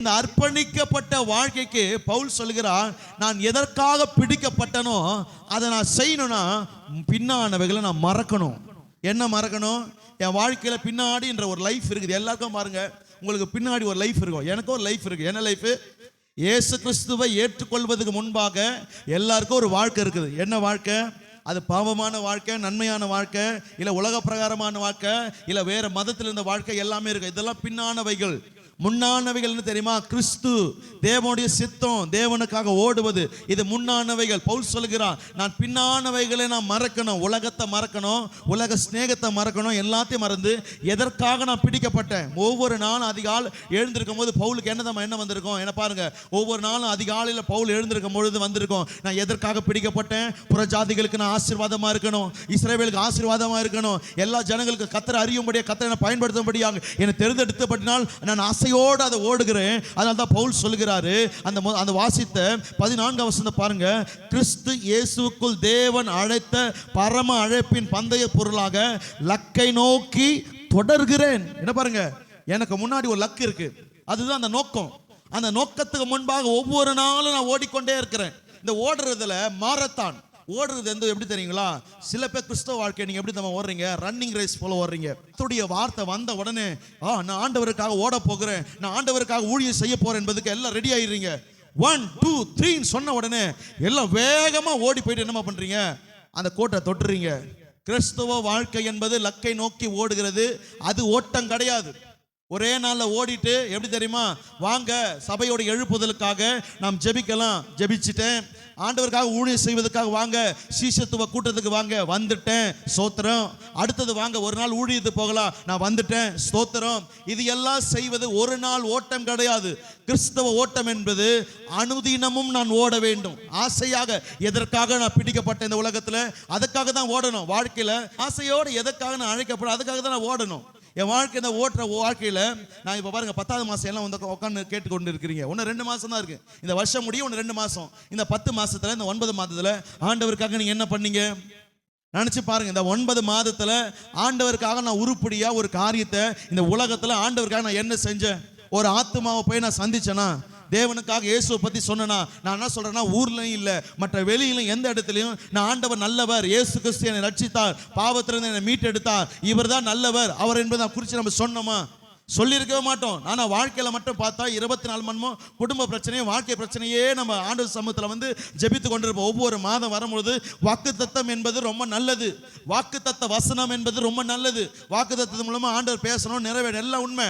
இந்த அர்ப்பணிக்கப்பட்ட வாழ்க்கைக்கு பவுல் சொல்கிறார், நான் எதற்காக பிடிக்கப்பட்டனோ அதை நான் செய்யணும்னா பின்னானவைகளை நான் மறக்கணும். என்ன மறக்கணும்? என் வாழ்க்கையில பின்னாடின்ற ஒரு லைஃப் இருக்குது. எல்லாருக்கும் பாருங்க, உங்களுக்கு பின்னாடி ஒரு லைஃப் இருக்கும். எனக்கும் ஒரு லைஃப் இருக்கு. என்ன லைஃப்? இயேசு கிறிஸ்துவை ஏற்றுக்கொள்வதற்கு முன்பாக எல்லாருக்கும் ஒரு வாழ்க்கை இருக்குது. என்ன வாழ்க்கை? அது பாவமான வாழ்க்கை, நன்மையான வாழ்க்கை, இல்லை உலக பிரகாரமான வாழ்க்கை, இல்லை வேற மதத்தில் இருந்த வாழ்க்கை, எல்லாமே இருக்கு. இதெல்லாம் பின்னானவைகள். முன்னானவைகள் என்ன தெரியுமா? கிறிஸ்து, தேவனுடைய சித்தம், தேவனுக்காக ஓடுவது, இது முன்னானவைகள். பவுல் சொல்கிறான், நான் பின்னானவைகளை நான் மறக்கணும். உலகத்தை மறக்கணும், உலக ஸ்நேகத்தை மறக்கணும், எல்லாத்தையும் மறந்து எதற்காக நான் பிடிக்கப்பட்டேன். ஒவ்வொரு நாளும் அதிகாலை எழுந்திருக்கும் போது பவுலுக்கு என்ன வந்திருக்கும்? என்ன பாருங்க, ஒவ்வொரு நாளும் அதிகாலையில் பவுல் எழுந்திருக்கும் பொழுது வந்திருக்கும், நான் எதற்காக பிடிக்கப்பட்டேன்? புறஜாதிகளுக்கு நான் ஆசீர்வாதமா இருக்கணும், இஸ்ரவேலுக்கு ஆசீர்வாதமா இருக்கணும், எல்லா ஜனங்களுக்கு கர்த்தரை அறியும்படியாக, கர்த்தரை பயன்படுத்தும்படியாக என்னை தேர்ந்தெடுத்தபடினால் நான் ஆசையோடு அதை ஓடுகிறேன். அதனால தான் பவுல் சொல்கிறாரு, அந்த வாசித்த 14 வசனம் பாருங்க, கிறிஸ்து இயேசுவுக்குள் தேவன் அழைத்த பரம அழைப்பின் பந்தய பொருளாக லக்கை நோக்கி தொடர்கிறேன். என்ன பாருங்க, எனக்கு முன்னாடி ஒரு லக்கு இருக்கு, அதுதான் அந்த நோக்கம். அந்த நோக்கத்துக்கு முன்பாக ஒவ்வொரு நாளும் நான் ஓடிக்கொண்டே இருக்கிறேன். இந்த ஓடுறதுல மாரத்தான் ஓடுறது எப்படி தெரியுங்களா? சில பேர் கிறிஸ்தவ வாழ்க்கை நீங்க எப்படி நம்ம ஓடுறீங்க? ரன்னிங் ரேஸ் போல ஓடுறீங்க. கர்த்தருடைய வார்த்தை வந்த உடனே நான் ஆண்டவருக்காக ஓட போகிறேன், நான் ஆண்டவருக்காக ஊழியம் செய்ய போறேன் என்பதுக்கு எல்லாம் ரெடி ஆயிடுறீங்க. 1 2 3 சொன்ன உடனே எல்லாம் வேகமா ஓடி போயிட்டு என்ன பண்றீங்க? அந்த கோட்டை தொட்டுறீங்க. கிறிஸ்தவ வாழ்க்கை என்பது லக்கை நோக்கி ஓடுகிறது. அது ஓட்டம் கிடையாது. ஒரே நாளில் ஓடிட்டு எப்படி தெரியுமா? வாங்க சபையோட எழுப்புதலுக்காக நாம் ஜெபிக்கலாம், ஜெபிச்சுட்டேன். ஆண்டவருக்காக ஊழியம் செய்வதற்காக வாங்க, சீஷத்துவ கூட்டத்துக்கு வாங்க, வந்துட்டேன், ஸ்தோத்திரம். அடுத்தது வாங்க ஒரு நாள் ஊழியத்துக்கு போகலாம், நான் வந்துட்டேன், ஸ்தோத்திரம். இது எல்லாம் செய்வது ஒரு நாள் ஓட்டம் கிடையாது. கிறிஸ்தவ ஓட்டம் என்பது அனுதினமும் நான் ஓட வேண்டும். ஆசையாக, எதற்காக நான் பிடிக்கப்பட்ட இந்த உலகத்தில், அதுக்காக தான் ஓடணும். வாழ்க்கையில் ஆசையோடு எதற்காக நான் அழைக்கப்படும், அதுக்காக தான் நான் ஓடணும். என் வாழ்க்கை இந்த ஓட்டுற வாழ்க்கையில் நான் இப்போ பாருங்க, 10வது மாதம் எல்லாம் வந்து உட்காந்து கேட்டுக்கொண்டு இருக்கிறீங்க. ஒன்று 2 மாதம் தான் இருக்கு, இந்த வருஷம் முடியும். ஒன்று 2 மாதம். இந்த 10 மாதத்தில், இந்த 9 மாதத்தில் ஆண்டவருக்காக நீங்கள் என்ன பண்ணீங்க? நினச்சி பாருங்க. இந்த 9 மாதத்தில் ஆண்டவருக்காக நான் உருப்படியாக ஒரு காரியத்தை இந்த உலகத்தில் ஆண்டவருக்காக நான் என்ன செஞ்சேன்? ஒரு ஆத்மாவை போய் நான் சந்திச்சேனா? தேவனுக்காக இயேசுவை பற்றி சொன்னா? நான் என்ன சொல்றேன்னா, ஊர்லையும் இல்லை, மற்ற வெளியிலும், எந்த இடத்துலையும் நான் ஆண்டவர் நல்லவர், இயேசு கிறிஸ்து என்னை ரட்சித்தார், பாவத்திலிருந்து என்னை மீட்டெடுத்தார், இவர் தான் நல்லவர், அவர் என்பதை குறித்து நம்ம சொன்னோமா? சொல்லியிருக்கவே மாட்டோம். ஆனால் வாழ்க்கையில் மட்டும் பார்த்தா 24 மணி குடும்ப பிரச்சனையும் வாழ்க்கை பிரச்சனையே நம்ம ஆண்டவர் சமூகத்தில் வந்து ஜெபித்து கொண்டிருப்போம். ஒவ்வொரு மாதம் வரும்பொழுது வாக்குத்தத்தம் என்பது ரொம்ப நல்லது, வாக்குத்தத்த வசனம் என்பது ரொம்ப நல்லது. வாக்குத்தத்தம் மூலமாக ஆண்டவர் பேசணும், நிறைவேற, எல்லாம் உண்மை.